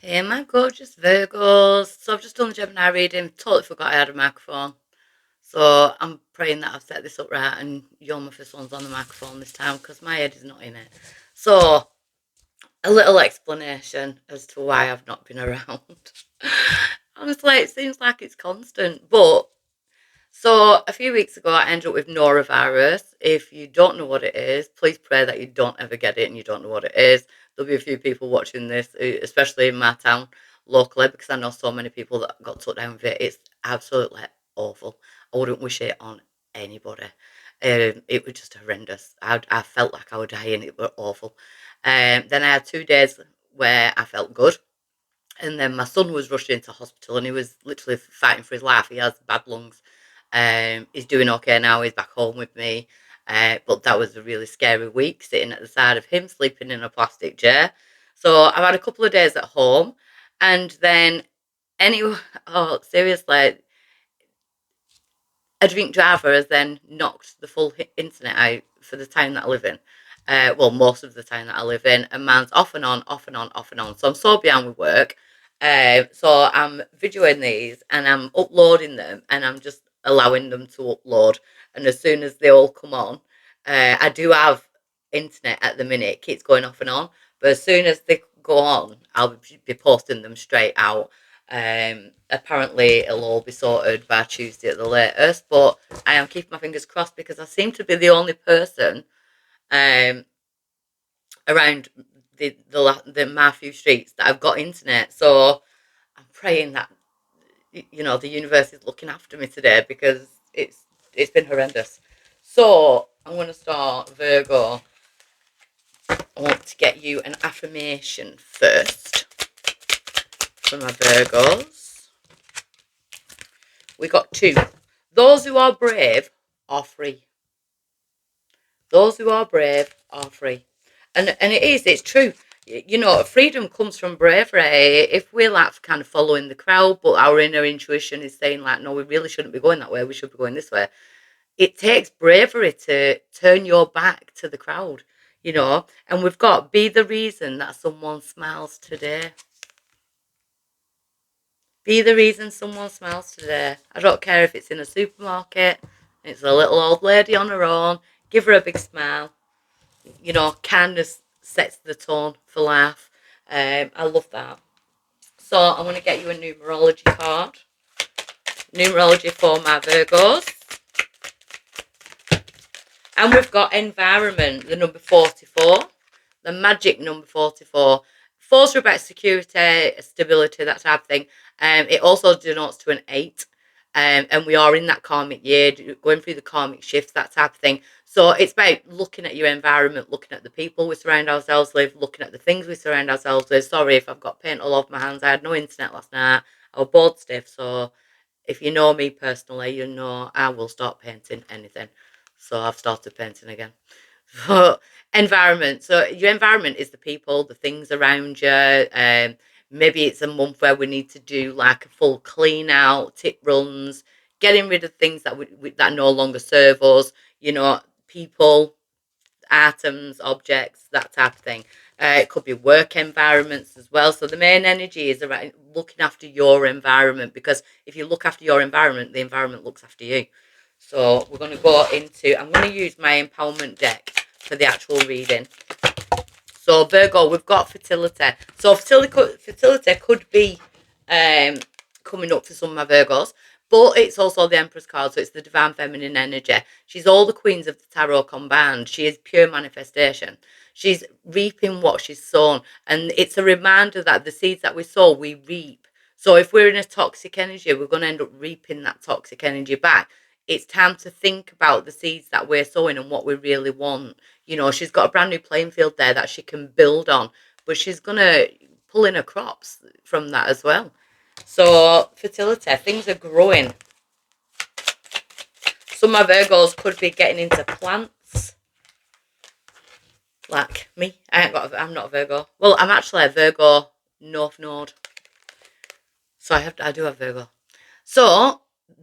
Hey, my gorgeous Virgos. So I've just done the Gemini reading. Totally forgot I had a microphone. So I'm praying that I've set this up right and you're my first ones on the microphone this time because my head is not in it. So a little explanation as to why I've not been around. Honestly, it seems like it's constant. But so a few weeks ago, I ended up with norovirus. If you don't know what it is, please pray that you don't ever get it and you don't know what it is. There'll be a few people watching this, especially in my town locally, because I know so many people that got took down with it. It's absolutely awful. I wouldn't wish it on anybody. It was just horrendous. I felt like I was dying. It was awful. Then I had 2 days where I felt good. And then my son was rushed into hospital and he was literally fighting for his life. He has bad lungs. He's doing okay now. He's back home with me. But that was a really scary week, sitting at the side of him, sleeping in a plastic chair. So I've had a couple of days at home. And then, anyway, oh, seriously, a drink driver has then knocked the full internet out for the town that I live in. Well, most of the town that I live in, and man's off and on, off and on, off and on. So I'm so behind with work. So I'm videoing these and I'm uploading them and I'm just allowing them to upload. And as soon as they all come on, I do have internet at the minute, it keeps going off and on. But as soon as they go on, I'll be posting them straight out. Apparently it'll all be sorted by Tuesday at the latest, but I am keeping my fingers crossed because I seem to be the only person um, around the my few streets that I've got internet. So I'm praying that the universe is looking after me today because it's been horrendous. So I'm going to start Virgo. I want to get you an affirmation first for my Virgos. We got two. Those who are brave are free. Those who are brave are free. And it's true. Freedom comes from bravery. If we're like kind of following the crowd, but our inner intuition is saying like, no, we really shouldn't be going that way. We should be going this way. It takes bravery to turn your back to the crowd. And we've got be the reason that someone smiles today. Be the reason someone smiles today. I don't care if it's in a supermarket, it's a little old lady on her own. Give her a big smile. Kindness sets the tone for life. I love that. So I'm going to get you a numerology card. Numerology for my Virgos. And we've got environment, the number 44. The magic number 44. Four's about security, stability, that type of thing. It also denotes to an 8. And we are in that karmic year, going through the karmic shifts, that type of thing. So it's about looking at your environment, looking at the people we surround ourselves with, looking at the things we surround ourselves with. Sorry if I've got paint all over my hands. I had no internet last night. I was bored stiff. So if you know me personally, you know I will start painting anything. So I've started painting again. Environment. So your environment is the people, the things around you. Maybe it's a month where we need to do like a full clean out, tip runs, getting rid of things that no longer serve us. People, items, objects, that type of thing. It could be work environments as well. So the main energy is around looking after your environment, because if you look after your environment, the environment looks after you. So we're going to go into, I'm going to use my empowerment deck for the actual reading. So Virgo, we've got fertility. So fertility could be coming up for some of my Virgos, but it's also the Empress card, so it's the divine feminine energy. She's all the queens of the tarot combined. She is pure manifestation. She's reaping what she's sown, and it's a reminder that the seeds that we sow, we reap. So if we're in a toxic energy, we're going to end up reaping that toxic energy back. It's time to think about the seeds that we're sowing and what we really want. She's got a brand new playing field there that she can build on, but she's going to pull in her crops from that as well. So fertility, things are growing. Some of Virgos could be getting into plants, like me. I'm not a Virgo. Well, I'm actually a Virgo North Node, so I do have Virgo. So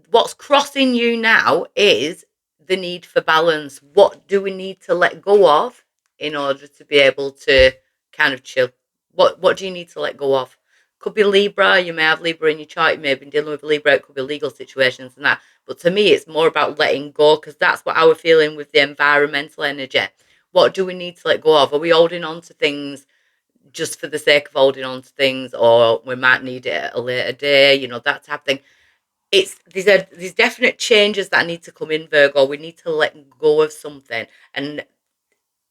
what's crossing you now is the need for balance. What do we need to let go of in order to be able to kind of chill? What do you need to let go of? Could be Libra. You may have Libra in your chart. You may have been dealing with Libra. It could be legal situations and that. But to me, it's more about letting go, because that's what I was feeling with the environmental energy. What do we need to let go of? Are we holding on to things just for the sake of holding on to things, or we might need it at a later day? You know, that type of thing. It's these definite changes that need to come in, Virgo. We need to let go of something, and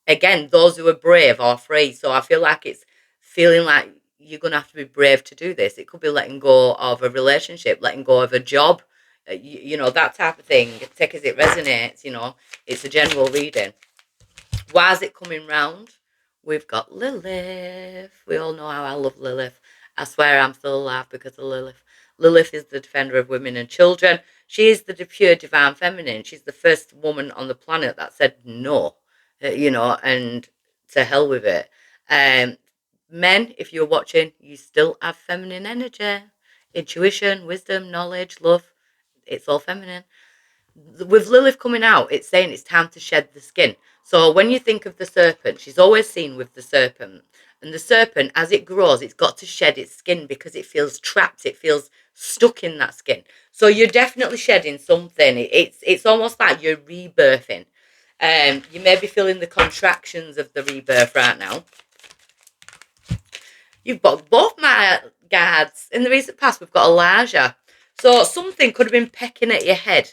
again, those who are brave are free. So I feel like it's feeling like you're going to have to be brave to do this. It could be letting go of a relationship, letting go of a job, you know, that type of thing. Take as it resonates, you know. It's a general reading. Why is it coming round? We've got Lilith. We all know how I love Lilith. I swear I'm still alive because of Lilith. Lilith is the defender of women and children. She is the pure divine feminine. She's the first woman on the planet that said no, you know, and to hell with it. Um, Men, if you're watching, you still have feminine energy, intuition, wisdom, knowledge, love. It's all feminine. With Lilith coming out, it's saying it's time to shed the skin. So when you think of the serpent, she's always seen with the serpent. And the serpent, as it grows, it's got to shed its skin because it feels trapped. It feels stuck in that skin. So you're definitely shedding something. It's almost like you're rebirthing. You may be feeling the contractions of the rebirth right now. You've got both my guards. In the recent past, we've got Elijah. So something could have been pecking at your head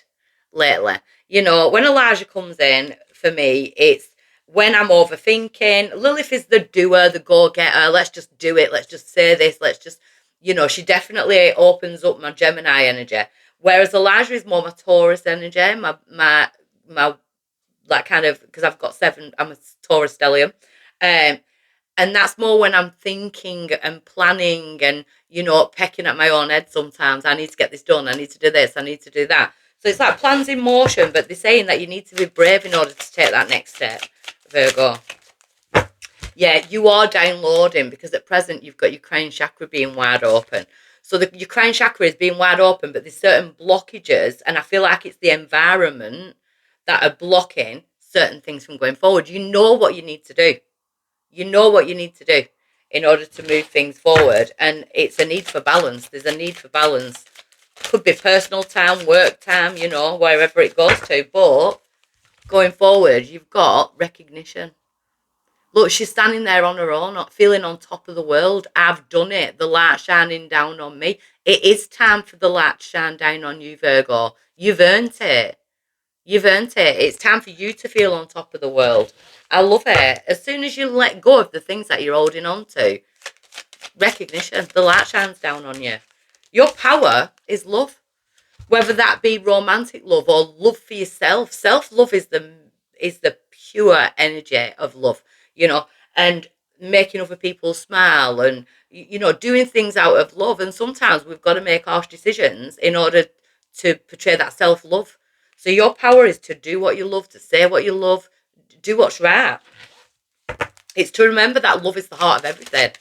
lately. You know, when Elijah comes in, for me, it's when I'm overthinking. Lilith is the doer, the go-getter. Let's just do it. Let's just say this. Let's just, you know, she definitely opens up my Gemini energy. Whereas Elijah is more my Taurus energy, my like kind of, because I've got 7, I'm a Taurus stellium. Um, and that's more when I'm thinking and planning and, you know, pecking at my own head sometimes. I need to get this done. I need to do this. I need to do that. So it's like plans in motion, but they're saying that you need to be brave in order to take that next step, Virgo. Yeah, you are downloading, because at present you've got your crown chakra being wide open. So your crown chakra is being wide open, but there's certain blockages, and I feel like it's the environment that are blocking certain things from going forward. You know what you need to do. You know what you need to do in order to move things forward, and it's a need for balance. There's a need for balance. Could be personal time, work time, you know, wherever it goes to. But going forward, you've got recognition. Look, she's standing there on her own, not feeling on top of the world. I've done it. The light shining down on me. It is time for the light to shine down on you, Virgo. You've earned it. You've earned it. It's time for you to feel on top of the world. I love it. As soon as you let go of the things that you're holding on to, recognition, the light shines down on you. Your power is love, whether that be romantic love or love for yourself. Self-love is the pure energy of love, you know, and making other people smile, and, you know, doing things out of love. And sometimes we've got to make harsh decisions in order to portray that self-love. So your power is to do what you love, to say what you love, do what's right. It's to remember that love is the heart of everything.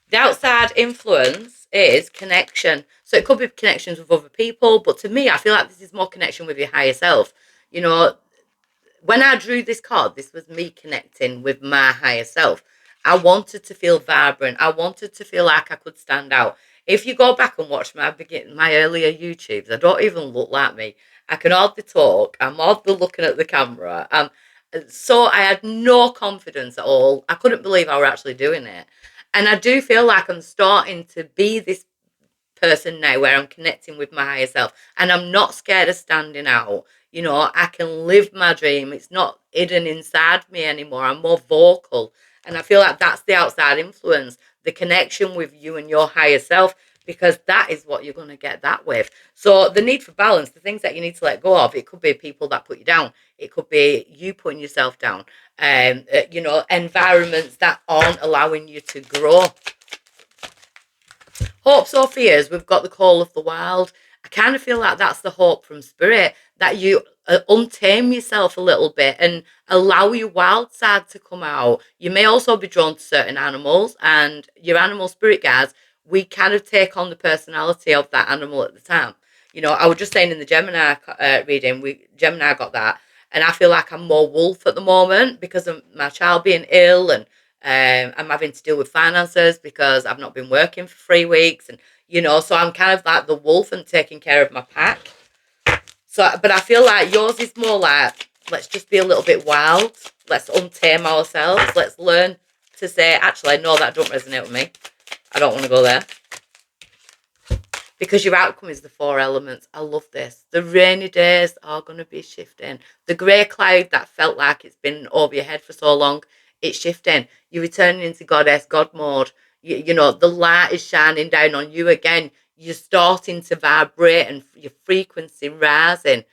The outside influence is connection. So it could be connections with other people, but to me, I feel like this is more connection with your higher self. You know, when I drew this card, this was me connecting with my higher self. I wanted to feel vibrant. I wanted to feel like I could stand out. If you go back and watch my earlier YouTubes, I don't even look like me. I can hardly talk. I'm hardly looking at the camera. So I had no confidence at all. I couldn't believe I were actually doing it. And I do feel like I'm starting to be this person now where I'm connecting with my higher self, and I'm not scared of standing out. You know, I can live my dream. It's not hidden inside me anymore. I'm more vocal. And I feel like that's the outside influence, the connection with you and your higher self, because that is what you're going to get that with. So the need for balance, the things that you need to let go of, it could be people that put you down. It could be you putting yourself down. You know, environments that aren't allowing you to grow. Hopes or fears, we've got the call of the wild. I kind of feel like that's the hope from spirit, that you untame yourself a little bit and allow your wild side to come out. You may also be drawn to certain animals, and your animal spirit guides, we kind of take on the personality of that animal at the time. You know, I was just saying in the Gemini reading, Gemini got that, and I feel like I'm more wolf at the moment because of my child being ill, and I'm having to deal with finances because I've not been working for 3 weeks, and so I'm kind of like the wolf and taking care of my pack. So, but I feel like yours is more like, let's just be a little bit wild. Let's untame ourselves. Let's learn to say, actually, no, that don't resonate with me. I don't want to go there. Because your outcome is the 4 elements. I love this. The rainy days are going to be shifting. The grey cloud that felt like it's been over your head for so long, it's shifting. You're returning into goddess, God mode. The light is shining down on you again. You're starting to vibrate and your frequency rising.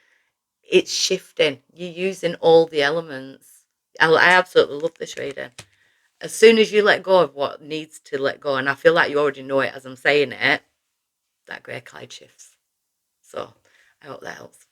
It's shifting. You're using all the elements. I absolutely love this reading. As soon as you let go of what needs to let go, and I feel like you already know it as I'm saying it, that grey cloud shifts. So I hope that helps.